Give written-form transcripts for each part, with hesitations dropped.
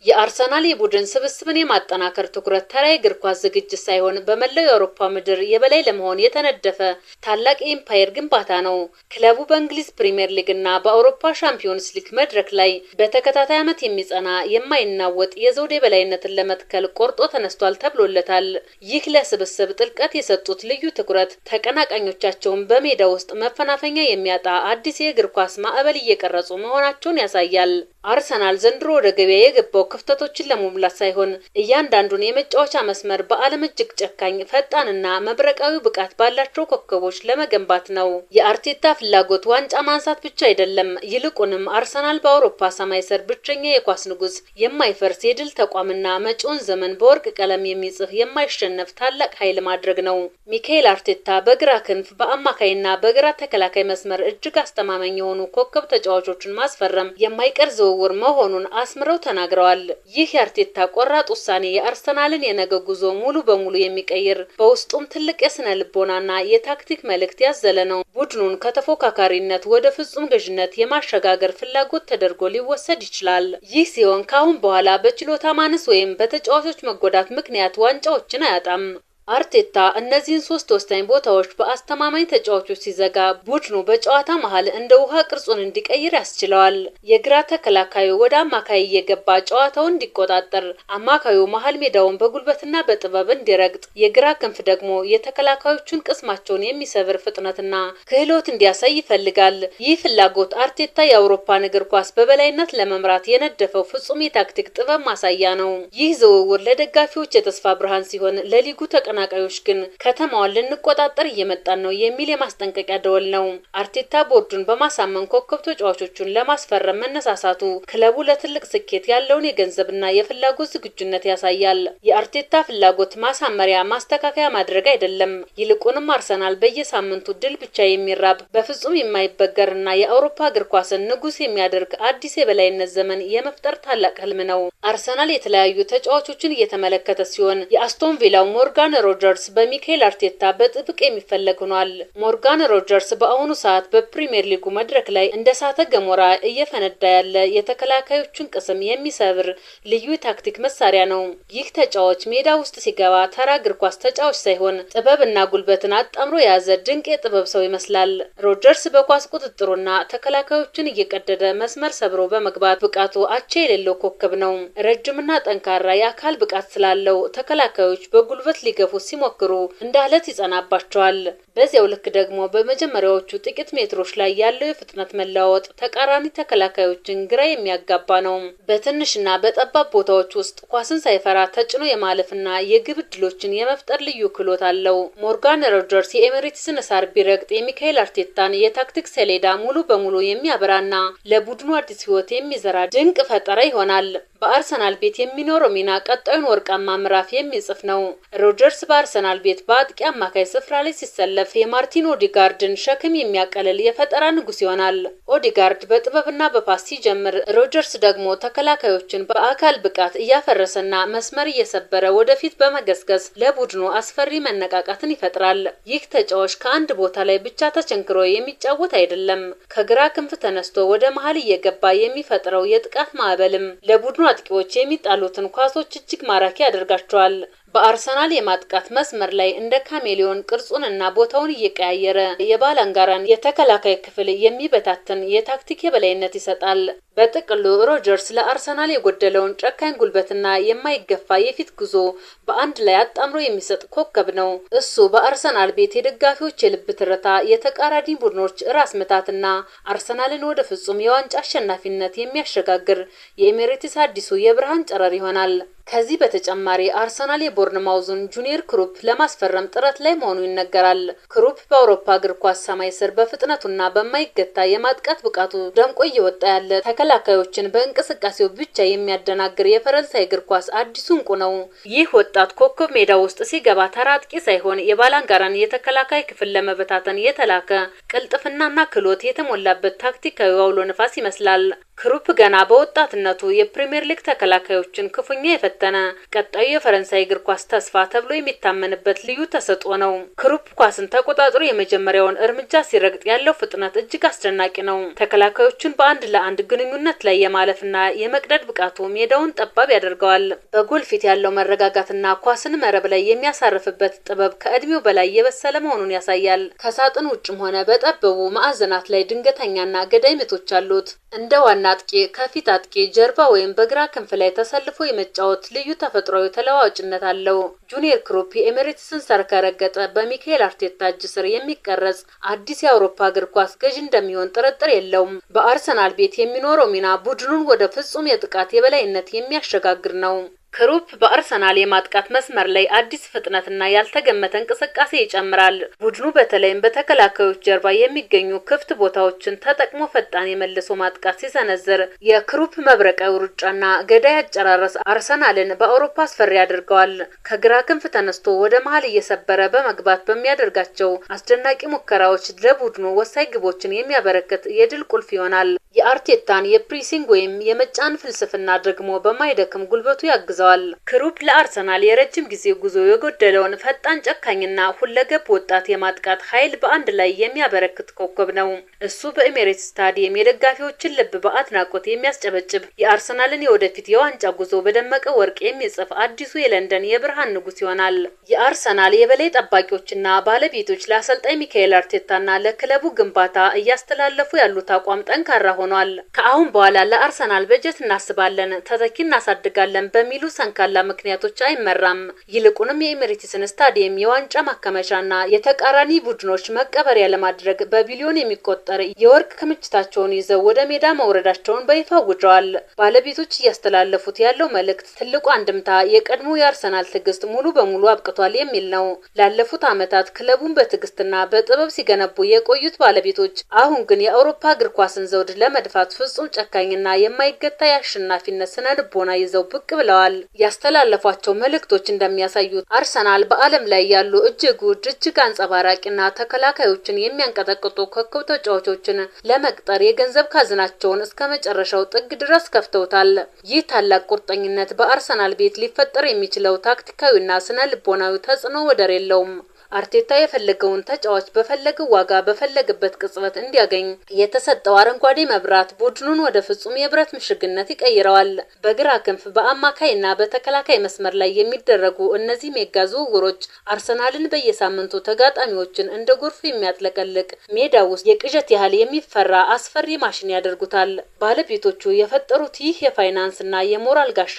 የአርሰናል የቡድን ስብስብን የማጠናከር ትኩረት ተራ የእግር ኳስ ዝግጅት ሳይሆን በመላው የአውሮፓ ምድር የበላይ ለመሆን የተነደፈ ታላቅ የኢምፓየር ግንባታ ነው። ክለቡ በእንግሊዝ ፕሪሚየር ሊግ እና በአውሮፓ ሻምፒዮንስ ሊግ መድረክ ላይ በተከታታይ ዓመት የሚጸና የማይናወጥ የዘውድ የበላይነትን ለመትከል ቆርጦ ተነስቷል ተብሎለታል። ይህ ለስብስብ ጥልቀት የሰጡት ልዩ ትኩረት ተቀናቃኞቻቸውን በሜዳ ውስጥ መፈናፈኛ የሚያጣ አዲስ የእግር ኳስ ማዕበል እየቀረጹ መሆናቸውን ያሳያል። አርሰናል ዘንድሮ ወደ ገበያ የገባው ክፍተቶችን ለመሙላት ሳይሆን እያንዳንዱን የመጫወቻ መስመር በዓለም እጅግ ጨካኝ ፈጣንና መብረቃዊ ብቃት ባላቸው ኮከቦች ለመገንባት ነው። የአርቴታ ፍላጎት ዋንጫ ማንሳት ብቻ አይደለም። ይልቁንም አርሰናል በአውሮፓ ሰማይ ስር ብቸኛ የኳስ ንጉስ፣ የማይፈርስ የድል ተቋምና መጪውን ዘመን በወርቅ ቀለም የሚጽፍ የማይሸነፍ ታላቅ ኃይል ማድረግ ነው። ሚካኤል አርቴታ በግራ ክንፍ በአማካይና በግራ ተከላካይ መስመር እጅግ አስተማማኝ የሆኑ ኮከብ ተጫዋቾችን ማስፈረም የማይቀር ዝውውር መሆኑን አስምረው ተናግረዋል። ይህ የአርቴታ ቆራጥ ውሳኔ የአርሰናልን የነገ ጉዞ ሙሉ በሙሉ የሚቀይር በውስጡም ትልቅ የስነ ልቦናና የታክቲክ መልእክት ያዘለ ነው። ቡድኑን ከተፎካካሪነት ወደ ፍጹም ገዥነት የማሸጋገር ፍላጎት ተደርጎ ሊወሰድ ይችላል። ይህ ሲሆን ከአሁን በኋላ በችሎታ ማነስ ወይም በተጫዋቾች መጎዳት ምክንያት ዋንጫዎችን አያጣም። አርቴታ እነዚህን ሶስት ወሳኝ ቦታዎች በአስተማማኝ ተጫዋቾች ሲዘጋ ቡድኑ በጨዋታ መሃል እንደ ውሃ ቅርጹን እንዲቀይር ያስችለዋል። የግራ ተከላካዩ ወደ አማካይ እየገባ ጨዋታውን እንዲቆጣጠር፣ አማካዩ መሃል ሜዳውን በጉልበትና በጥበብ እንዲረግጥ፣ የግራ ክንፍ ደግሞ የተከላካዮቹን ቅስማቸውን የሚሰብር ፍጥነትና ክህሎት እንዲያሳይ ይፈልጋል። ይህ ፍላጎት አርቴታ የአውሮፓን እግር ኳስ በበላይነት ለመምራት የነደፈው ፍጹም የታክቲክ ጥበብ ማሳያ ነው። ይህ ዝውውር ለደጋፊዎች የተስፋ ብርሃን ሲሆን ለሊጉ ተቀናቃዮች ግን ከተማዋን ልንቆጣጠር እየመጣን ነው የሚል የማስጠንቀቂያ ደወል ነው። አርቴታ ቦርዱን በማሳመን ኮከብ ተጫዋቾቹን ለማስፈረም መነሳሳቱ ክለቡ ለትልቅ ስኬት ያለውን የገንዘብና የፍላጎት ዝግጁነት ያሳያል። የአርቴታ ፍላጎት ማሳመሪያ ማስተካከያ ማድረግ አይደለም። ይልቁንም አርሰናል በየሳምንቱ ድል ብቻ የሚራብ በፍጹም የማይበገርና የአውሮፓ እግር ኳስን ንጉስ የሚያደርግ አዲስ የበላይነት ዘመን የመፍጠር ታላቅ ህልም ነው። አርሰናል የተለያዩ ተጫዋቾችን እየተመለከተ ሲሆን የአስቶን ቪላው ሞርጋን ሮጀርስ በሚካኤል አርቴታ በጥብቅ የሚፈለግ ሆኗል። ሞርጋን ሮጀርስ በአሁኑ ሰዓት በፕሪሚየር ሊጉ መድረክ ላይ እንደ እሳተ ገሞራ እየፈነዳ ያለ የተከላካዮቹን ቅስም የሚሰብር ልዩ ታክቲክ መሳሪያ ነው። ይህ ተጫዋች ሜዳ ውስጥ ሲገባ ተራ እግር ኳስ ተጫዋች ሳይሆን ጥበብና ጉልበትን አጣምሮ የያዘ ድንቅ የጥበብ ሰው ይመስላል። ሮጀርስ በኳስ ቁጥጥሩና ተከላካዮችን እየቀደደ መስመር ሰብሮ በመግባት ብቃቱ አቻ የሌለው ኮከብ ነው። ረጅምና ጠንካራ የአካል ብቃት ስላለው ተከላካዮች በጉልበት ሊገፉ ሲሞክሩ እንደ አለት ይጸናባቸዋል። በዚያው ልክ ደግሞ በመጀመሪያዎቹ ጥቂት ሜትሮች ላይ ያለው የፍጥነት መለዋወጥ ተቃራኒ ተከላካዮችን ግራ የሚያጋባ ነው። በትንሽና በጠባብ ቦታዎች ውስጥ ኳስን ሳይፈራ ተጭኖ የማለፍና የግብ ዕድሎችን የመፍጠር ልዩ ክህሎት አለው። ሞርጋን ሮጀርስ የኤሜሬትስን ሳር ቢረግጥ የሚካኤል አርቴታን የታክቲክ ሰሌዳ ሙሉ በሙሉ የሚያበራና ለቡድኑ አዲስ ሕይወት የሚዘራ ድንቅ ፈጠራ ይሆናል። በአርሰናል ቤት የሚኖረው ሚና ቀጣዩን ወርቃማ ምዕራፍ የሚጽፍ ነው። ሮጀርስ በአርሰናል ቤት በአጥቂ አማካይ ስፍራ ላይ ሲሰለፍ የማርቲን ኦዲጋርድን ሸክም የሚያቀልል የፈጠራ ንጉስ ይሆናል። ኦዲጋርድ በጥበብና በፓስ ሲጀምር፣ ሮጀርስ ደግሞ ተከላካዮችን በአካል ብቃት እያፈረሰና መስመር እየሰበረ ወደፊት በመገስገስ ለቡድኑ አስፈሪ መነቃቃትን ይፈጥራል። ይህ ተጫዋች ከአንድ ቦታ ላይ ብቻ ተቸንክሮ የሚጫወት አይደለም። ከግራ ክንፍ ተነስቶ ወደ መሃል እየገባ የሚፈጥረው የጥቃት ማዕበልም ለቡድኑ አጥቂዎች የሚጣሉትን ኳሶች እጅግ ማራኪ ያደርጋቸዋል። በአርሰናል የማጥቃት መስመር ላይ እንደ ካሜሊዮን ቅርጹንና ቦታውን እየቀያየረ የባላንጋራን የተከላካይ ክፍል የሚበታተን የታክቲክ የበላይነት ይሰጣል። በጥቅሉ ሮጀርስ ለአርሰናል የጎደለውን ጨካኝ ጉልበትና የማይገፋ የፊት ጉዞ በአንድ ላይ አጣምሮ የሚሰጥ ኮከብ ነው። እሱ በአርሰናል ቤት የደጋፊዎች የልብ ትርታ፣ የተቃራኒ ቡድኖች ራስ ምታትና አርሰናልን ወደ ፍጹም የዋንጫ አሸናፊነት የሚያሸጋግር የኤሜሬትስ አዲሱ የብርሃን ጨረር ይሆናል። ከዚህ በተጨማሪ አርሰናል የቦርንማውዙን ጁኒየር ክሩፕ ለማስፈረም ጥረት ላይ መሆኑ ይነገራል። ክሩፕ በአውሮፓ እግር ኳስ ሰማይ ስር በፍጥነቱና በማይገታ የማጥቃት ብቃቱ ደምቆ እየወጣ ያለ ተከላካዮችን በእንቅስቃሴው ብቻ የሚያደናግር የፈረንሳይ እግር ኳስ አዲሱ እንቁ ነው። ይህ ወጣት ኮከብ ሜዳ ውስጥ ሲገባ ተራ አጥቂ ሳይሆን የባላንጋራን የተከላካይ ክፍል ለመበታተን የተላከ ቅልጥፍናና ክህሎት የተሞላበት ታክቲካዊ አውሎ ነፋስ ይመስላል። ክሩፕ ገና በወጣትነቱ የፕሪሚየር ሊግ ተከላካዮችን ክፉኛ የፈተነ ቀጣዩ የፈረንሳይ እግር ኳስ ተስፋ ተብሎ የሚታመንበት ልዩ ተሰጥኦ ነው። ክሩፕ ኳስን ተቆጣጥሮ የመጀመሪያውን እርምጃ ሲረግጥ ያለው ፍጥነት እጅግ አስደናቂ ነው። ተከላካዮቹን በአንድ ለአንድ ግንኙነት ላይ የማለፍና የመቅደድ ብቃቱ ሜዳውን ጠባብ ያደርገዋል። በጎል ፊት ያለው መረጋጋትና ኳስን መረብ ላይ የሚያሳርፍበት ጥበብ ከእድሜው በላይ የበሰለ መሆኑን ያሳያል። ከሳጥን ውጭም ሆነ በጠበቡ ማዕዘናት ላይ ድንገተኛና ገዳይ ምቶች አሉት። እንደ ዋና አጥቂ፣ ከፊት አጥቂ፣ ጀርባ ወይም በግራ ክንፍ ላይ ተሰልፎ የመጫወት ልዩ ተፈጥሯዊ ተለዋዋጭነት አለው። ጁኒየር ክሩፕ የኤሚሬትስን ሰር ከረገጠ በሚካኤል አርቴታ እጅ ስር የሚቀረጽ አዲስ የአውሮፓ እግር ኳስ ገዥ እንደሚሆን ጥርጥር የለውም። በአርሰናል ቤት የሚኖረው ሚና ቡድኑን ወደ ፍጹም የጥቃት የበላይነት የሚያሸጋግር ነው። ክሩፕ በአርሰናል የማጥቃት መስመር ላይ አዲስ ፍጥነትና ያልተገመተ እንቅስቃሴ ይጨምራል። ቡድኑ በተለይም በተከላካዮች ጀርባ የሚገኙ ክፍት ቦታዎችን ተጠቅሞ ፈጣን የመልሶ ማጥቃት ሲሰነዝር የክሩፕ መብረቃዊ ሩጫና ገዳይ አጨራረስ አርሰናልን በአውሮፓ አስፈሪ ያደርገዋል። ከግራ ክንፍ ተነስቶ ወደ መሃል እየሰበረ በመግባት በሚያደርጋቸው አስደናቂ ሙከራዎች ለቡድኑ ወሳኝ ግቦችን የሚያበረክት የድል ቁልፍ ይሆናል። የአርቴታን የፕሪሲንግ ወይም የመጫን ፍልስፍና ደግሞ በማይደክም ጉልበቱ ያግዛል። ክሩፕ ለአርሰናል የረጅም ጊዜ ጉዞ የጎደለውን ፈጣን፣ ጨካኝና ሁለገብ ወጣት የማጥቃት ኃይል በአንድ ላይ የሚያበረክት ኮከብ ነው። እሱ በኤሚሬትስ ስታዲየም የደጋፊዎችን ልብ በአድናቆት የሚያስጨበጭብ የአርሰናልን የወደፊት የዋንጫ ጉዞ በደመቀ ወርቅ የሚጽፍ አዲሱ የለንደን የብርሃን ንጉስ ይሆናል። የአርሰናል የበላይ ጠባቂዎችና ባለቤቶች ለአሰልጣኝ ሚካኤል አርቴታና ለክለቡ ግንባታ እያስተላለፉ ያሉት አቋም ጠንካራ ሆኗል። ከአሁን በኋላ ለአርሰናል በጀት እናስባለን፣ ተተኪ እናሳድጋለን በሚሉ ሰንካላ ምክንያቶች አይመራም። ይልቁንም የኤሚሬትስን ስታዲየም የዋንጫ ማከመሻና የተቃራኒ ቡድኖች መቀበሪያ ለማድረግ በቢሊዮን የሚቆጠር የወርቅ ክምችታቸውን ይዘው ወደ ሜዳ መውረዳቸውን በይፋ አውጀዋል። ባለቤቶች እያስተላለፉት ያለው መልእክት ትልቁ አንድምታ የቀድሞ የአርሰናል ትዕግስት ሙሉ በሙሉ አብቅቷል የሚል ነው። ላለፉት ዓመታት ክለቡን በትዕግስትና በጥበብ ሲገነቡ የቆዩት ባለቤቶች አሁን ግን የአውሮፓ እግር ኳስን ዘውድ ለመድፋት ፍጹም ጨካኝና የማይገታ የአሸናፊነት ስነ ልቦና ይዘው ብቅ ብለዋል። ያስተላለፏቸው መልእክቶች እንደሚያሳዩት አርሰናል በዓለም ላይ ያሉ እጅግ አንጸባራቂና ተከላካዮችን የሚያንቀጠቅጡ ኮከብ ተጫዋቾችን ለመቅጠር የገንዘብ ካዝናቸውን እስከ መጨረሻው ጥግ ድረስ ከፍተውታል። ይህ ታላቅ ቁርጠኝነት በአርሰናል ቤት ሊፈጠር የሚችለው ታክቲካዊና ስነ ልቦናዊ ተጽዕኖ ወደር የለውም። አርቴታ የፈለገውን ተጫዋች በፈለገው ዋጋ በፈለገበት ቅጽበት እንዲያገኝ የተሰጠው አረንጓዴ መብራት ቡድኑን ወደ ፍጹም የብረት ምሽግነት ይቀይረዋል። በግራ ክንፍ በአማካይና በተከላካይ መስመር ላይ የሚደረጉ እነዚህ ሜጋ ዝውውሮች አርሰናልን በየሳምንቱ ተጋጣሚዎችን እንደ ጎርፍ የሚያጥለቀልቅ ሜዳ ውስጥ የቅዠት ያህል የሚፈራ አስፈሪ ማሽን ያደርጉታል። ባለቤቶቹ የፈጠሩት ይህ የፋይናንስና የሞራል ጋሻ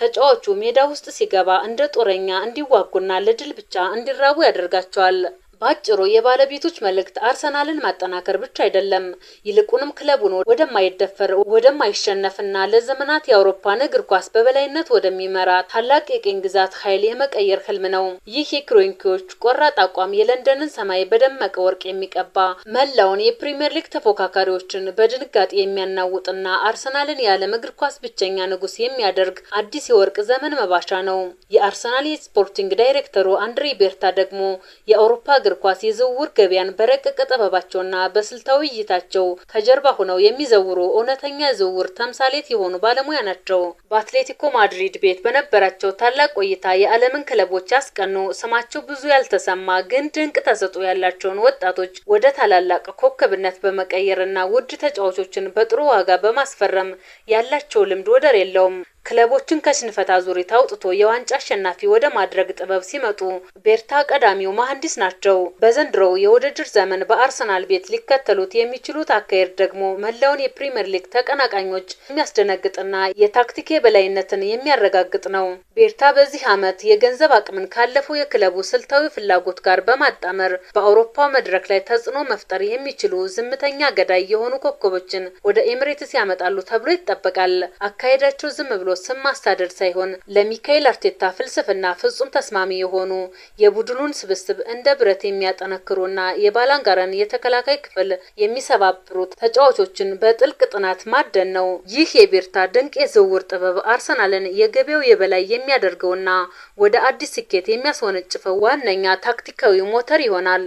ተጫዋቹ ሜዳ ውስጥ ሲገባ እንደ ጦረኛ እንዲዋጉና ለድል ብቻ እንዲራቡ ያደርጋቸዋል። ባጭሩ የባለቤቶች መልእክት አርሰናልን ማጠናከር ብቻ አይደለም፣ ይልቁንም ክለቡን ወደማይደፈር ወደማይሸነፍና ለዘመናት የአውሮፓን እግር ኳስ በበላይነት ወደሚመራ ታላቅ የቅኝ ግዛት ኃይል የመቀየር ህልም ነው። ይህ የክሮንኪዎች ቆራጥ አቋም የለንደንን ሰማይ በደመቀ ወርቅ የሚቀባ መላውን የፕሪሚየር ሊግ ተፎካካሪዎችን በድንጋጤ የሚያናውጥና አርሰናልን የዓለም እግር ኳስ ብቸኛ ንጉስ የሚያደርግ አዲስ የወርቅ ዘመን መባሻ ነው። የአርሰናል የስፖርቲንግ ዳይሬክተሩ አንድሬ ቤርታ ደግሞ የአውሮፓ እግር ኳስ የዝውውር ገበያን በረቀቀ ጥበባቸውና በስልታዊ እይታቸው ከጀርባ ሆነው የሚዘውሩ እውነተኛ ዝውውር ተምሳሌት የሆኑ ባለሙያ ናቸው። በአትሌቲኮ ማድሪድ ቤት በነበራቸው ታላቅ ቆይታ የዓለምን ክለቦች ያስቀኑ፣ ስማቸው ብዙ ያልተሰማ ግን ድንቅ ተሰጥኦ ያላቸውን ወጣቶች ወደ ታላላቅ ኮከብነት በመቀየርና ውድ ተጫዋቾችን በጥሩ ዋጋ በማስፈረም ያላቸው ልምድ ወደር የለውም። ክለቦችን ከሽንፈት አዙሪት አውጥቶ የዋንጫ አሸናፊ ወደ ማድረግ ጥበብ ሲመጡ ቤርታ ቀዳሚው መሐንዲስ ናቸው። በዘንድሮው የውድድር ዘመን በአርሰናል ቤት ሊከተሉት የሚችሉት አካሄድ ደግሞ መላውን የፕሪሚየር ሊግ ተቀናቃኞች የሚያስደነግጥና የታክቲክ የበላይነትን የሚያረጋግጥ ነው። ቤርታ በዚህ ዓመት የገንዘብ አቅምን ካለፈው የክለቡ ስልታዊ ፍላጎት ጋር በማጣመር በአውሮፓ መድረክ ላይ ተጽዕኖ መፍጠር የሚችሉ ዝምተኛ ገዳይ የሆኑ ኮከቦችን ወደ ኤሚሬትስ ያመጣሉ ተብሎ ይጠበቃል። አካሄዳቸው ዝም ብሎ ስም ማስተዳደር ሳይሆን ለሚካኤል አርቴታ ፍልስፍና ፍጹም ተስማሚ የሆኑ የቡድኑን ስብስብ እንደ ብረት የሚያጠነክሩና የባላንጋራን የተከላካይ ክፍል የሚሰባብሩት ተጫዋቾችን በጥልቅ ጥናት ማደን ነው። ይህ የቤርታ ድንቅ የዝውውር ጥበብ አርሰናልን የገበያው የበላይ የሚያደርገውና ወደ አዲስ ስኬት የሚያስወነጭፈው ዋነኛ ታክቲካዊ ሞተር ይሆናል።